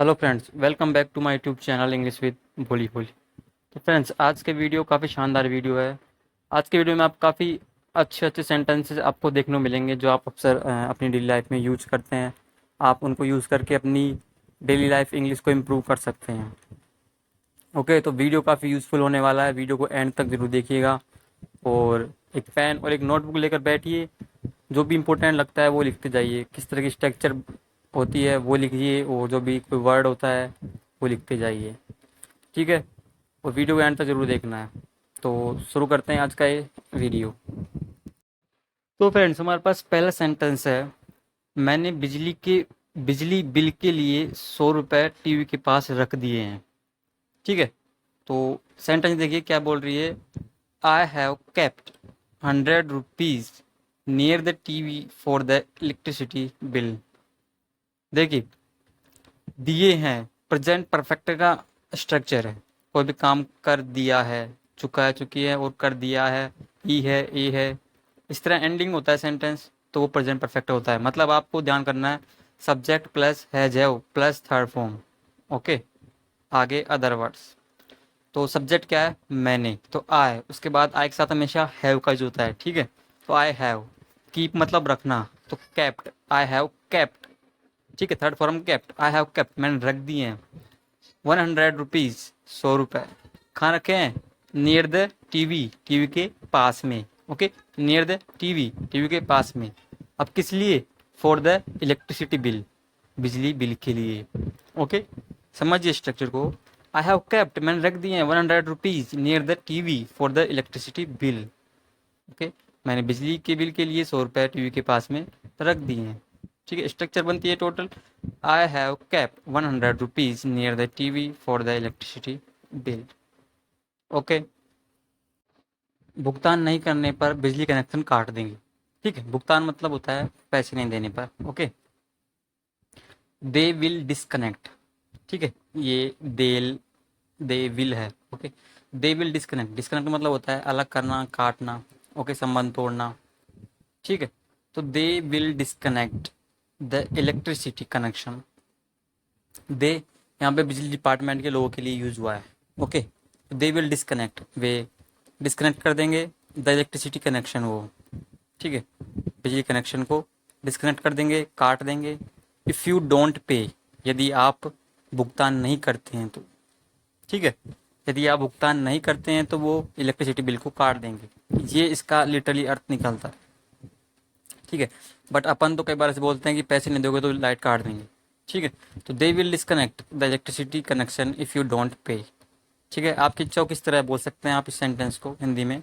Hello friends, welcome back to my YouTube channel English with Bholi Bholi. तो friends, आज के video काफ़ी शानदार वीडियो है। आज के वीडियो में आप काफ़ी अच्छे अच्छे सेंटेंसेस आपको देखने को मिलेंगे जो आप अक्सर अपनी डेली लाइफ में यूज करते हैं। आप उनको यूज़ करके अपनी डेली लाइफ इंग्लिश को इम्प्रूव कर सकते हैं। ओके, तो वीडियो काफ़ी यूज़फुल होने वाला है। वीडियो को एंड तक ज़रूर देखिएगा और एक पेन और एक नोटबुक लेकर बैठिए। जो भी इम्पोर्टेंट लगता है वो लिखते जाइए। किस तरह की स्ट्रक्चर होती है वो लिखिए और जो भी कोई वर्ड होता है वो लिखते जाइए। ठीक है, और वीडियो को एंड तक जरूर देखना है। तो शुरू करते हैं आज का ये वीडियो। तो फ्रेंड्स, हमारे पास पहला सेंटेंस है, मैंने बिजली बिल के लिए 100 रुपये टीवी के पास रख दिए हैं। ठीक है, तो सेंटेंस देखिए क्या बोल रही है। I have kept 100 rupees near the TV for the electricity bill. देखिए, दिए हैं प्रेजेंट परफेक्ट का स्ट्रक्चर है। कोई भी काम कर दिया है, चुका है, चुकी है और कर दिया है, ई है, ए है, इस तरह एंडिंग होता है सेंटेंस, तो वो प्रेजेंट परफेक्ट होता है। मतलब आपको ध्यान करना है subject plus has have plus third form. Okay, आगे अदर वर्ड्स। तो सब्जेक्ट क्या है, मैंने, तो आई, उसके बाद आई के साथ हमेशा हैव का यूज होता है। ठीक है, तो आई हैव, कीप मतलब रखना, तो कैप्ट, आई हैव कैप्ट। ठीक है, third form kept, I have kept, मैंने रख दिए हैं 100 रुपीज, 100 रुपये कहाँ रखे हैं, नियर द टीवी, टीवी के पास में। Okay, near the TV, TV के पास में। अब किस लिए, फॉर द इलेक्ट्रिसिटी बिल, बिजली बिल के लिए। ओके, समझिए स्ट्रक्चर को। आई हैव केप्ट, मैंने रख दिए हैं 100 rupees near the TV for the electricity bill. Okay, मैंने बिजली के बिल के लिए 100 रुपये टीवी के पास में रख दिए हैं। ठीक है, स्ट्रक्चर बनती है total, I have kept 100 rupees near the TV for the electricity bill. Okay, भुगतान नहीं करने पर बिजली कनेक्शन काट देंगे। ठीक है, भुगतान मतलब होता है पैसे नहीं देने पर। Okay, they will disconnect. ठीक है, ये दे विल है। Okay, they will disconnect, disconnect मतलब होता है अलग करना, काटना। ओके, संबंध तोड़ना। ठीक है, तो they will disconnect the electricity connection. They यहाँ पे बिजली डिपार्टमेंट के लोगों के लिए यूज हुआ है। Okay, they will disconnect, way disconnect कर देंगे द इलेक्ट्रिसिटी कनेक्शन, वो, ठीक है, बिजली कनेक्शन को डिस्कनेक्ट कर देंगे, काट देंगे। इफ़ यू डोंट पे, यदि आप भुगतान नहीं करते हैं तो। ठीक है, यदि आप भुगतान नहीं करते हैं तो वो इलेक्ट्रिसिटी बिल को काट देंगे। ये इसका लिटरली अर्थ निकलता है। ठीक है, बट अपन तो कई बार ऐसे बोलते हैं कि पैसे नहीं दोगे तो लाइट काट देंगे। ठीक है, तो they will disconnect the electricity connection if you don't pay. ठीक है, आपकी इच्छा किस तरह बोल सकते हैं आप इस सेंटेंस को हिंदी में।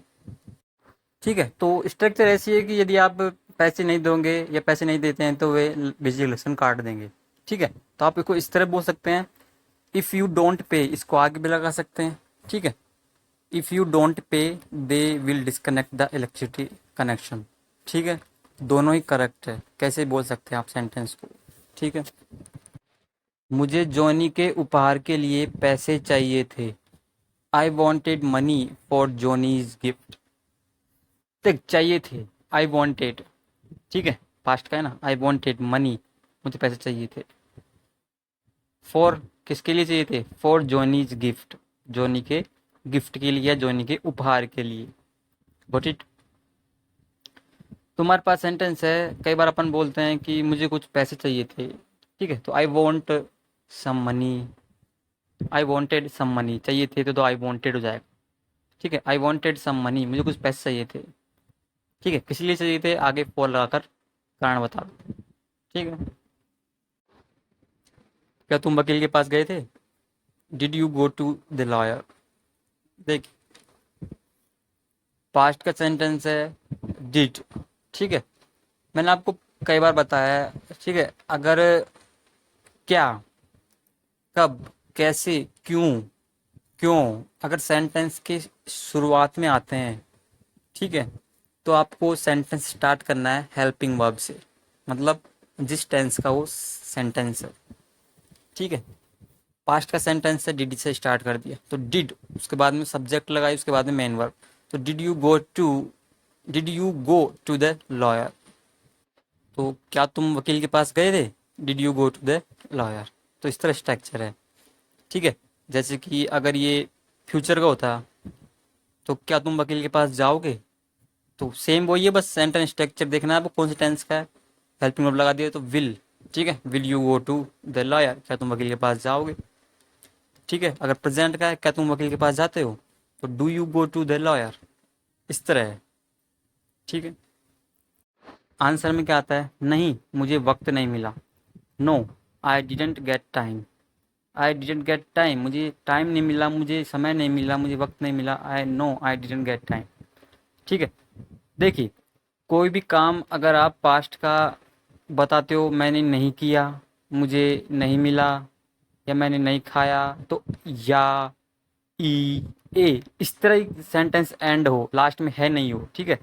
ठीक है, तो स्ट्रक्चर ऐसी है कि यदि आप पैसे नहीं दोगे या पैसे नहीं देते हैं तो वे बिजली कनेक्शन काट देंगे। ठीक है, तो आप इसको इस तरह बोल सकते हैं, इफ़ यू डोंट पे, इसको आगे भी लगा सकते हैं। ठीक है, if you don't pay they will disconnect the electricity connection. ठीक है, दोनों ही करेक्ट है, कैसे बोल सकते हैं आप सेंटेंस को। ठीक है, मुझे जॉनी के उपहार के लिए पैसे चाहिए थे। I wanted money for Johnny's gift. देख, चाहिए थे, आई वॉन्टेड। ठीक है, पास्ट का है ना, आई वॉन्टेड मनी, मुझे पैसे चाहिए थे। फॉर, किसके लिए चाहिए थे, फॉर जॉनीज गिफ्ट, जॉनी के गिफ्ट के लिए या जॉनी के उपहार के लिए। Got it. तुम्हारे पास सेंटेंस है, कई बार अपन बोलते हैं कि मुझे कुछ पैसे चाहिए थे। ठीक है, तो I want some money, I wanted some money, चाहिए थे तो आई वॉन्टेड हो जाएगा। ठीक है, आई वॉन्टेड सम मनी, मुझे कुछ पैसे चाहिए थे। ठीक है, किस लिए चाहिए थे, आगे फॉर लगाकर कारण बता दो। ठीक है, क्या तुम वकील के पास गए थे, did you go to the lawyer. देख, पास्ट का सेंटेंस है डिड। ठीक है, मैंने आपको कई बार बताया है। ठीक है, अगर क्या, कब, कैसे, क्यों, क्यों अगर सेंटेंस के शुरुआत में आते हैं, ठीक है, तो आपको सेंटेंस स्टार्ट करना है हेल्पिंग वर्ब से, मतलब जिस टेंस का वो सेंटेंस है। ठीक है, पास्ट का सेंटेंस है, डिड से स्टार्ट कर दिया तो डिड, उसके बाद में सब्जेक्ट लगाई, उसके बाद में मेन वर्ब। तो did you go to the lawyer, तो क्या तुम वकील के पास गए थे, did you go to the lawyer. तो इस तरह स्ट्रक्चर है, ठीक है। जैसे कि अगर ये फ्यूचर का होता तो क्या तुम वकील के पास जाओगे, तो सेम वही है, बस सेंटेंस स्ट्रक्चर देखना है आपको कौन से टेंस का है। हेल्पिंग वर्ब लगा दिया तो विल, ठीक है, will you go to the lawyer, क्या तुम वकील के पास जाओगे, ठीक है। अगर प्रेजेंट का है, क्या तुम वकील के पास जाते हो, तो do you go to the lawyer, इस तरह है, ठीक है। आंसर में क्या आता है, नहीं मुझे वक्त नहीं मिला, no I didn't get time, I didn't get time, मुझे टाइम नहीं मिला, मुझे समय नहीं मिला, मुझे वक्त नहीं मिला, I know I didn't get time, ठीक है। देखिए, कोई भी काम अगर आप पास्ट का बताते हो, मैंने नहीं किया, मुझे नहीं मिला, या मैंने नहीं खाया, तो या ई ए इस तरह ही सेंटेंस एंड हो, लास्ट में है नहीं हो, ठीक है,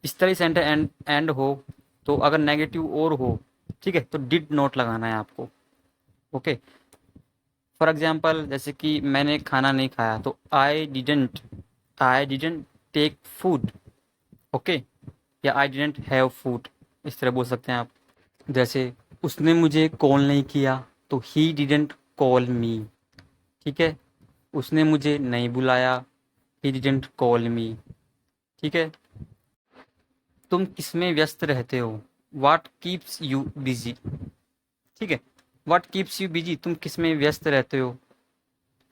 इस तरह ही सेंटेंस एंड हो। तो अगर नेगेटिव और हो, ठीक है, तो डिड नॉट लगाना है आपको, ओके। फॉर एग्जाम्पल जैसे कि मैंने खाना नहीं खाया, तो I didn't take food, okay, या आई डिडेंट हैव फूड, इस तरह बोल सकते हैं आप। जैसे उसने मुझे कॉल नहीं किया, तो ही डिडेंट कॉल मी, ठीक है। उसने मुझे नहीं बुलाया, ही डिडेंट कॉल मी, ठीक है। तुम किसमें व्यस्त रहते हो, व्हाट कीप्स यू बिजी, ठीक है। व्हाट कीप्स यू बिजी, तुम किसमें व्यस्त रहते हो,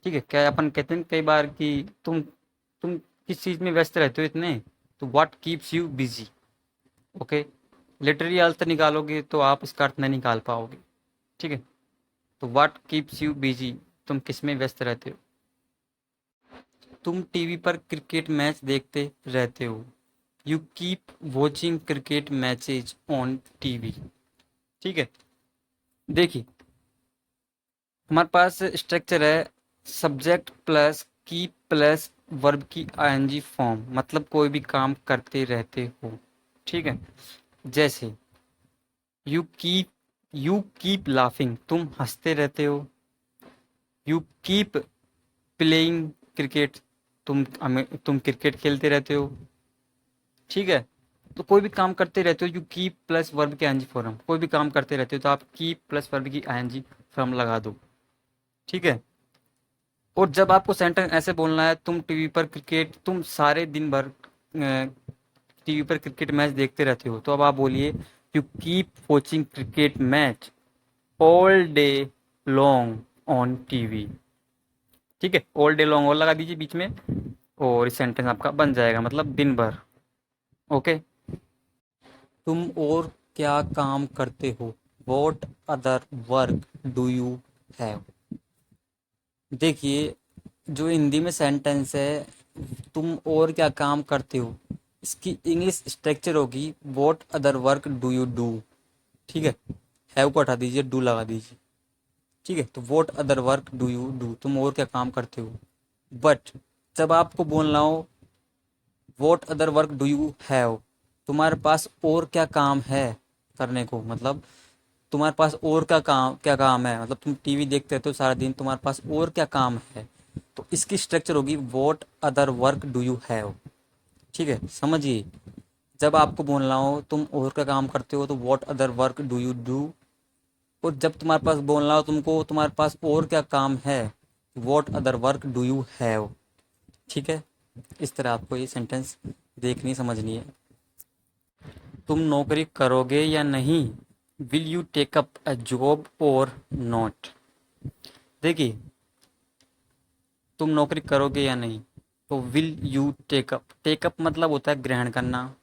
ठीक है। क्या अपन कहते हैं कई बार कि तुम किस चीज़ में व्यस्त रहते हो इतने, तो what keeps you busy, okay. Literally अर्थ निकालोगे तो आप इसका अर्थ नहीं निकाल पाओगे, ठीक है। तो व्हाट कीप्स यू बिजी, तुम किस में व्यस्त रहते हो। तुम टीवी पर क्रिकेट मैच देखते रहते हो, you keep watching cricket matches on TV, ठीक है। देखिए, हमारे पास स्ट्रक्चर है subject plus keep plus verb की आईएनजी फॉर्म, मतलब कोई भी काम करते रहते हो, ठीक है। जैसे यू कीप लाफिंग, तुम हंसते रहते हो, यू कीप प्लेइंग क्रिकेट, तुम क्रिकेट खेलते रहते हो, ठीक है। तो कोई भी काम करते रहते हो, यू कीप प्लस वर्ब की आईएनजी फॉर्म, कोई भी काम करते रहते हो तो आप कीप प्लस वर्ब की आईएनजी फॉर्म लगा दो, ठीक है। और जब आपको सेंटेंस ऐसे बोलना है, तुम टीवी पर क्रिकेट, तुम सारे दिन भर टीवी पर क्रिकेट मैच देखते रहते हो, तो अब आप बोलिए you keep watching cricket match all day long on TV, ठीक है। ऑल डे लॉन्ग और लगा दीजिए बीच में, और इस सेंटेंस आपका बन जाएगा, मतलब दिन भर, ओके। तुम और क्या काम करते हो, what other work do you have. देखिए, जो हिंदी में सेंटेंस है तुम और क्या काम करते हो, इसकी इंग्लिश स्ट्रक्चर होगी what other work do you do, ठीक है। हैव को हटा दीजिए, डू लगा दीजिए, ठीक है। तो what other work do you do, तुम और क्या काम करते हो। बट जब आपको बोलना हो what other work do you have, तुम्हारे पास और क्या काम है करने को, मतलब तुम्हारे पास और क्या काम है, मतलब तुम टीवी देखते रहते हो सारा दिन, तुम्हारे पास और क्या काम है, तो इसकी स्ट्रक्चर होगी what other work do you have, ठीक है। समझिए, जब आपको बोलना हो तुम और क्या काम करते हो, तो what other work do you do, और जब तुम्हारे पास बोलना हो तुमको तुम्हारे पास और क्या काम है, what other work do you have, ठीक है। इस तरह आपको ये सेंटेंस देखनी समझनी है। तुम नौकरी करोगे या नहीं, will you take up a job or not. देखिए, तुम नौकरी करोगे या नहीं, तो विल यू टेकअप मतलब होता है ग्रहण करना,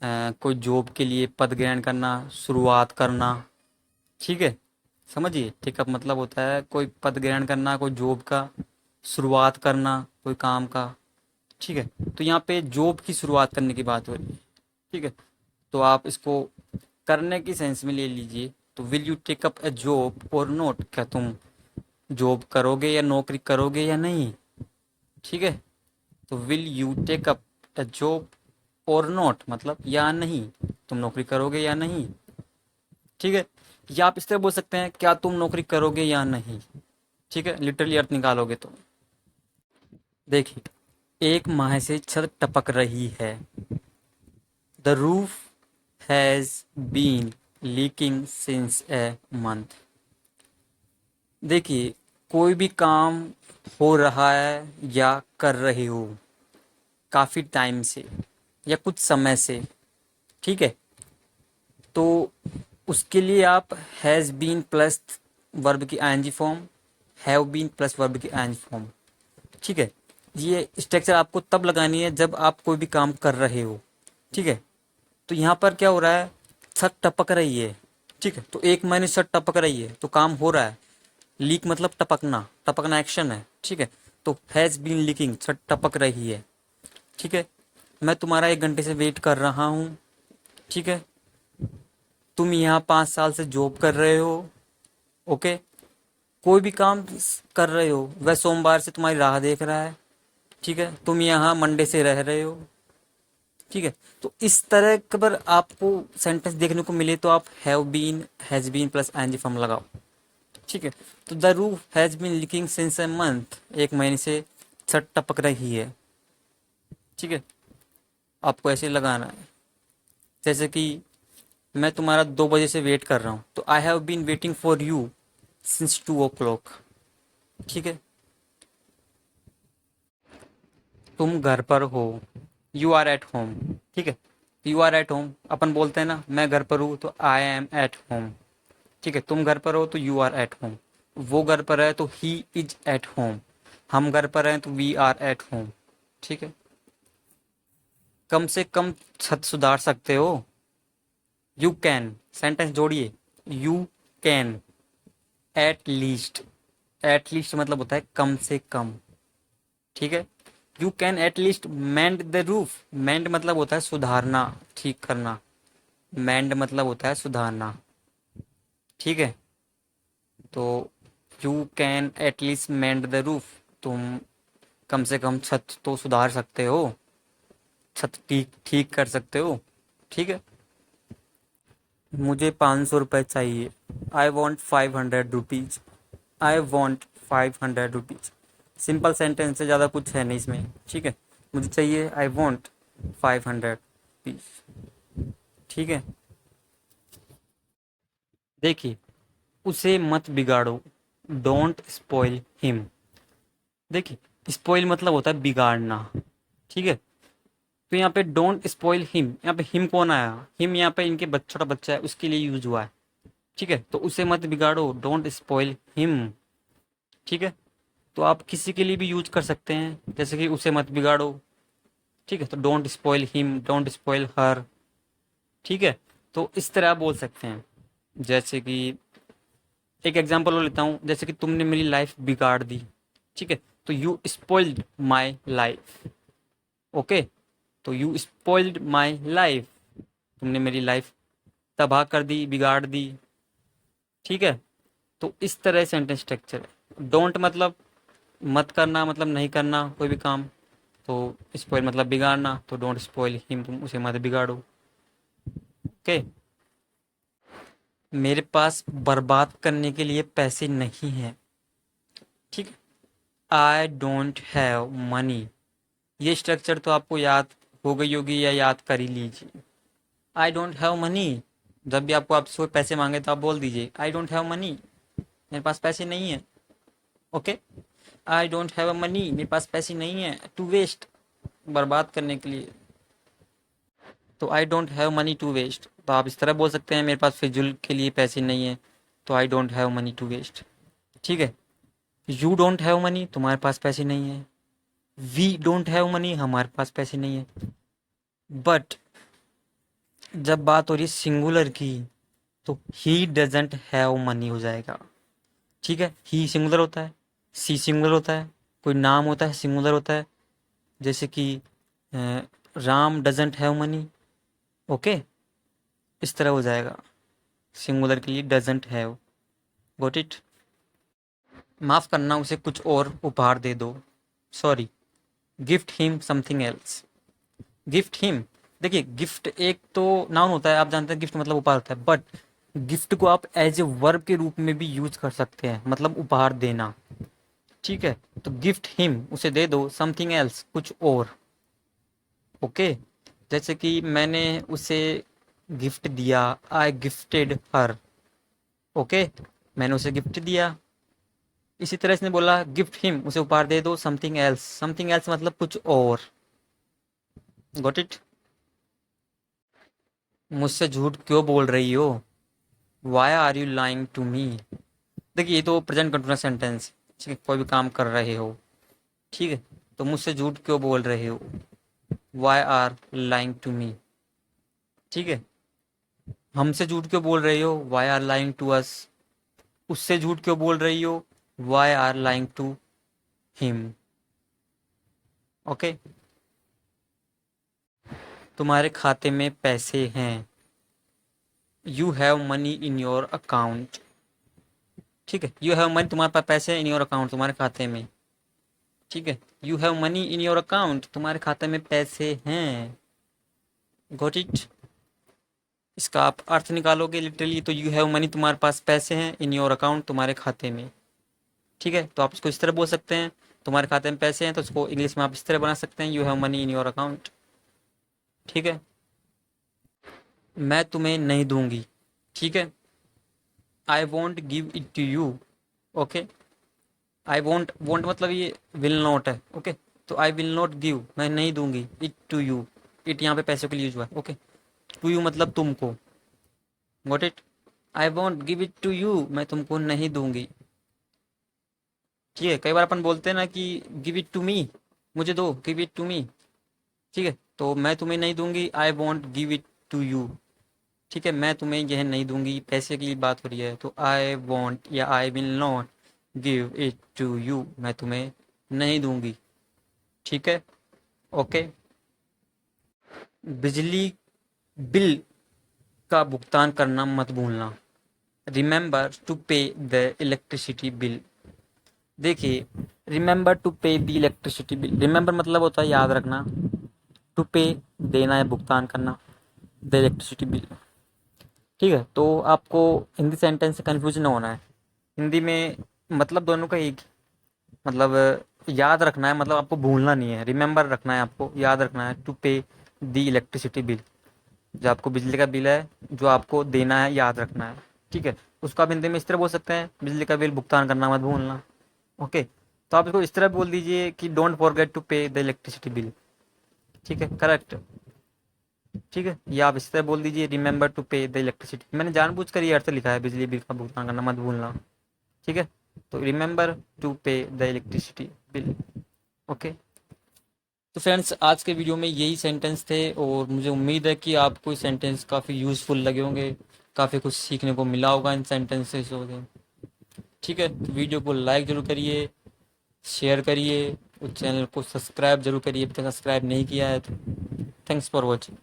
कोई जॉब के लिए पद ग्रहण करना, शुरुआत करना, ठीक है। समझिए, टेकअप मतलब होता है कोई पद ग्रहण करना, कोई जॉब का शुरुआत करना, कोई काम का, ठीक है। तो यहाँ पे जॉब की शुरुआत करने की बात हो रही है, ठीक है। तो आप इसको करने की सेंस में ले लीजिए, तो will you take up a job or not, क्या तुम जॉब करोगे या नौकरी करोगे या नहीं, ठीक है। तो will you take up a job or not मतलब या नहीं, तुम नौकरी करोगे या नहीं, ठीक है। या आप इस तरह बोल सकते हैं क्या तुम नौकरी करोगे या नहीं, ठीक है, लिटरली अर्थ निकालोगे तो। देखिए, एक माह से छत टपक रही है, the roof has been leaking since a month. देखिए, कोई भी काम हो रहा है या कर रहे हो काफ़ी टाइम से या कुछ समय से, ठीक है, तो उसके लिए आप हैज़ बीन प्लस वर्ब की ING form, have been plus verb की आईएनजी फॉर्म, ठीक है। ये स्ट्रक्चर आपको तब लगानी है जब आप कोई भी काम कर रहे हो, ठीक है। तो यहाँ पर क्या हो रहा है, छत टपक रही है, ठीक है, तो एक महीने छत टपक रही है तो काम हो रहा है। लीक मतलब टपकना, टपकना एक्शन है, ठीक है। तो हैज़ बीन लीकिंग, छत टपक रही है, ठीक है। मैं तुम्हारा 1 घंटे से वेट कर रहा हूँ, ठीक है। तुम यहाँ 5 साल से जॉब कर रहे हो, ओके। कोई भी काम कर रहे हो, वह सोमवार से तुम्हारी राह देख रहा है, ठीक है। तुम यहाँ मंडे से रह रहे हो, ठीक है। तो इस तरह के अगर आपको सेंटेंस देखने को मिले तो आप have been, has been plus ING form लगाओ, ठीक है। तो the roof has been leaking since a month, 1 महीने से छत टपक रही है, ठीक है। आपको ऐसे लगाना है, जैसे कि मैं तुम्हारा 2 बजे से वेट कर रहा हूँ, तो I have been waiting for you since 2 o'clock, ठीक है। तुम घर पर हो, यू आर एट होम, ठीक है। यू आर एट होम अपन बोलते हैं ना, मैं घर पर हूँ तो आई एम एट होम, ठीक है। तुम घर पर हो तो यू आर एट होम, वो घर पर है तो ही इज एट होम, हम घर पर हैं तो वी आर एट होम, ठीक है। कम से कम छत सुधार सकते हो, यू कैन, सेंटेंस जोड़िए, यू कैन एट लीस्ट मतलब होता है कम से कम, ठीक है। You can at least mend the roof, mend मतलब होता है सुधारना, ठीक करना, मेंड मतलब होता है सुधारना, ठीक है। तो you can at least mend the roof, तुम कम से कम छत तो सुधार सकते हो, छत ठीक ठीक कर सकते हो, ठीक है। मुझे 500 रुपये चाहिए, I want 500 rupees, I want 500 rupees. Simple sentence से ज़्यादा कुछ है नहीं इसमें, ठीक है। मुझे चाहिए, आई वॉन्ट 500 रुपीज़, ठीक है। देखिए, उसे मत बिगाड़ो, डोंट स्पॉइल हिम। देखिए, स्पॉइल मतलब होता है बिगाड़ना, ठीक है। तो यहाँ पे डोंट स्पॉइल हिम, यहाँ पे हिम कौन आया, हिम यहाँ पे इनके छोटा बच्चा है उसके लिए यूज हुआ है, ठीक है। तो उसे मत बिगाड़ो, डोंट स्पॉइल हिम, ठीक है। तो आप किसी के लिए भी यूज कर सकते हैं, जैसे कि उसे मत बिगाड़ो, ठीक है। तो don't spoil him, don't spoil her, ठीक है। तो इस तरह आप बोल सकते हैं। जैसे कि एक एग्जांपल और लेता हूँ, जैसे कि तुमने मेरी लाइफ बिगाड़ दी, ठीक है। तो you spoiled my life, okay. तो यू स्पॉइल्ड माई लाइफ, तुमने मेरी लाइफ तबाह कर दी, बिगाड़ दी, ठीक है। तो इस तरह सेंटेंस स्ट्रक्चर है। डोंट मतलब मत करना, मतलब नहीं करना कोई भी काम, तो स्पॉइल मतलब बिगाड़ना, तो डोंट स्पॉइल हिम, तुम उसे मत बिगाड़ो, ओके। मेरे पास बर्बाद करने के लिए पैसे नहीं हैं, ठीक है। आई डोंट हैव मनी, ये स्ट्रक्चर तो आपको याद हो गई होगी या याद कर ही लीजिए। आई डोंट हैव मनी, जब भी आपको आपसे कोई पैसे मांगे तो आप बोल दीजिए आई डोंट हैव मनी, मेरे पास पैसे नहीं है, okay. I don't have money, मेरे पास पैसे नहीं है, टू वेस्ट, बर्बाद करने के लिए, तो I don't have money to waste. तो आप इस तरह बोल सकते हैं, मेरे पास फिजूल के लिए पैसे नहीं है, तो I don't have money to waste, ठीक है। यू डोंट हैव मनी, तुम्हारे पास पैसे नहीं है। वी डोंट हैव मनी, हमारे पास पैसे नहीं है। बट जब बात हो रही है सिंगुलर की, तो ही डजेंट हैव मनी हो जाएगा, ठीक है। ही सिंगुलर होता है, सी सिंगुलर होता है, कोई नाम होता है सिंगुलर होता है, जैसे कि Ram doesn't have money, okay. इस तरह हो जाएगा, सिंगुलर के लिए डजेंट हैव, गॉट इट। माफ करना, उसे कुछ और उपहार दे दो, sorry, gift him something else, gift him. देखिए, गिफ्ट एक तो नाउन होता है, आप जानते हैं गिफ्ट मतलब उपहार होता है, बट गिफ्ट को आप एज ए वर्ब के रूप में भी यूज कर सकते हैं, मतलब उपहार देना, ठीक है। तो गिफ्ट हिम, उसे दे दो, समथिंग एल्स, कुछ और, ओके। जैसे कि मैंने उसे गिफ्ट दिया, आई गिफ्टेड हर, ओके। मैंने उसे गिफ्ट दिया, इसी तरह इसने बोला गिफ्ट हिम, उसे उपहार दे दो समथिंग एल्स। समथिंग एल्स मतलब कुछ और। Got it. मुझसे झूठ क्यों बोल रही हो, why are you lying to me. देखिए ये तो प्रेजेंट कंटिन्यूअस सेंटेंस, ठीक है, कोई भी काम कर रहे हो, ठीक है, तो मुझसे झूठ क्यों बोल रहे हो, why are lying to me, ठीक है। हमसे झूठ क्यों बोल रही हो, why are lying to us. उससे झूठ क्यों बोल रही हो, why are lying to him. Okay. तुम्हारे खाते में पैसे हैं, you have money in your account, ठीक है, यू हैव मनी, तुम्हारे पास पैसे इन योर अकाउंट, तुम्हारे खाते में, ठीक है, you have money in your account, तुम्हारे खाते में पैसे हैं। Got it. इसका आप अर्थ निकालोगे लिटरली तो यू हैव मनी, तुम्हारे पास पैसे हैं, इन योर अकाउंट, तुम्हारे खाते में, ठीक है। तो आप इसको इस तरह बोल सकते हैं, तुम्हारे खाते में पैसे हैं, तो इसको इंग्लिश में आप इस तरह बना सकते हैं, you have money in your account, ठीक है। मैं तुम्हें नहीं दूंगी, ठीक है, I won't give it to you. Okay. I won't, won't मतलब ये विल नॉट है, ओके। तो आई विल नॉट गिव, मैं नहीं दूंगी, इट टू यू, इट यहाँ पे पैसों के लिए यूज हुआ है, ओके। टू यू मतलब तुमको। Got it. I won't give it to you, मैं तुमको नहीं दूंगी, ठीक है। कई बार अपन बोलते हैं ना कि गिव इट टू मी, मुझे दो, गिव इट टू मी, ठीक है। तो मैं तुम्हें नहीं दूंगी, I won't give it to you, ठीक है, मैं तुम्हें यह नहीं दूंगी, पैसे की बात हो रही है, तो आई वॉन्ट या I will not give it to you, मैं तुम्हें नहीं दूंगी, ठीक है। ओके। बिजली बिल का भुगतान करना मत भूलना, रिमेंबर टू पे द इलेक्ट्रिसिटी बिल। देखिए रिमेंबर टू पे द इलेक्ट्रिसिटी बिल, रिमेंबर मतलब होता है याद रखना, टू पे देना या भुगतान करना, द इलेक्ट्रिसिटी बिल, ठीक है। तो आपको हिंदी सेंटेंस से कन्फ्यूज ना होना है, हिंदी में मतलब दोनों का एक, मतलब याद रखना है, मतलब आपको भूलना नहीं है, रिमेंबर रखना है, आपको याद रखना है, टू पे दी इलेक्ट्रिसिटी बिल, जो आपको बिजली का बिल है जो आपको देना है, याद रखना है, ठीक है। उसको आप हिंदी में इस तरह बोल सकते हैं, बिजली का बिल भुगतान करना मत भूलना। ओके। तो आप इसको इस तरह बोल दीजिए कि डोंट फॉरगेट टू पे द इलेक्ट्रिसिटी बिल, ठीक है, करेक्ट, ठीक है। या आप इस तरह बोल दीजिए रिमेंबर टू पे द इलेक्ट्रिसिटी, मैंने जानबूझकर ये अर्थ लिखा है, बिजली बिल का भुगतान करना मत भूलना, ठीक है। तो रिमेंबर टू पे द इलेक्ट्रिसिटी बिल। ओके। तो फ्रेंड्स आज के वीडियो में यही सेंटेंस थे, और मुझे उम्मीद है कि आपको ये सेंटेंस काफ़ी यूज़फुल लगे होंगे, काफ़ी कुछ सीखने को मिला होगा इन सेंटेंसेस से, ठीक है। तो वीडियो को लाइक ज़रूर करिए, शेयर करिए, और चैनल को सब्सक्राइब जरूर करिए, अभी तक सब्सक्राइब नहीं किया है तो। Thanks for watching.